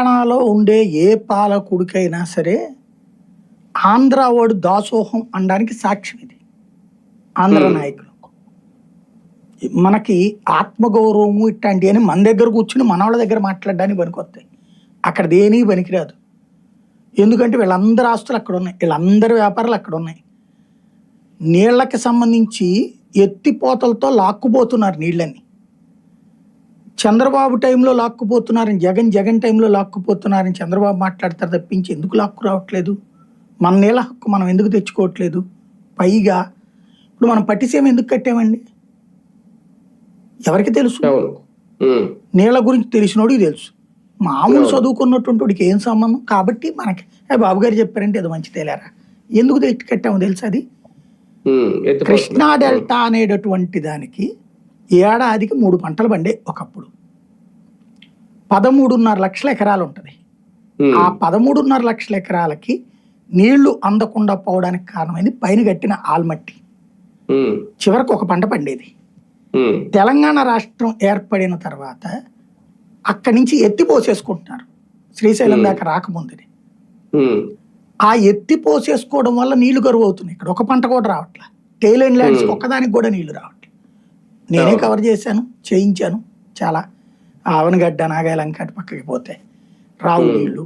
తెలంగాణలో ఉండే ఏ పాలకుడికైనా సరే ఆంధ్ర వాడు దాసోహం అనడానికి సాక్ష్యం ఇది. ఆంధ్ర నాయకులు మనకి ఆత్మగౌరవము ఇట్లాంటివి అని మన దగ్గర కూర్చుని మన వాళ్ళ దగ్గర మాట్లాడడానికి పనికొస్తాయి. అక్కడ దేనికి పనికిరాదు. ఎందుకంటే వీళ్ళందరి ఆస్తులు అక్కడ ఉన్నాయి, వీళ్ళందరి వ్యాపారాలు అక్కడ ఉన్నాయి. నీళ్ళకి సంబంధించి ఎత్తిపోతలతో లాక్కుపోతున్నారు నీళ్ళని. చంద్రబాబు టైంలో లాక్కుపోతున్నారని జగన్ టైంలో లాక్కుపోతున్నారని చంద్రబాబు మాట్లాడతారు తప్పించి ఎందుకు లాక్కు రావట్లేదు? మన నీళ్ళ హక్కు మనం ఎందుకు తెచ్చుకోవట్లేదు? పైగా ఇప్పుడు మనం పట్టిసీమ ఎందుకు కట్టామండి? ఎవరికి తెలుసు? నీళ్ళ గురించి తెలిసినోడికి తెలుసు. మామూలు చదువుకున్నటువంటి వాడికి ఏం సంబంధం? కాబట్టి మనకి బాబు గారు చెప్పారంటే అది మంచి తేలారా, ఎందుకు తెచ్చి కట్టామో తెలుసు. అది కృష్ణా డెల్టా అనేటటువంటి దానికి ఏడాదికి 3 పంటలు పండే ఒకప్పుడు 13.5 లక్షల ఎకరాలు ఉంటుంది. ఆ 13.5 లక్షల ఎకరాలకి నీళ్లు అందకుండా పోవడానికి కారణమైంది పైన కట్టిన ఆల్మట్టి. చివరికి ఒక పంట పండేది. తెలంగాణ రాష్ట్రం ఏర్పడిన తర్వాత అక్కడి నుంచి ఎత్తిపోసేసుకుంటున్నారు, శ్రీశైలం దాకా రాకముందని. ఆ ఎత్తిపోసేసుకోవడం వల్ల నీళ్లు కరువు అవుతున్నాయి. ఇక్కడ ఒక పంట కూడా రావట్లే. టైలెండ్ ల్యాండ్స్ ఒక్కదానికి కూడా నీళ్లు రావట్లేదు. నేనే కవర్ చేశాను, చేయించాను చాలా. ఆవనగడ్డ నాగాలంక పక్కకి పోతే రావు నీళ్లు.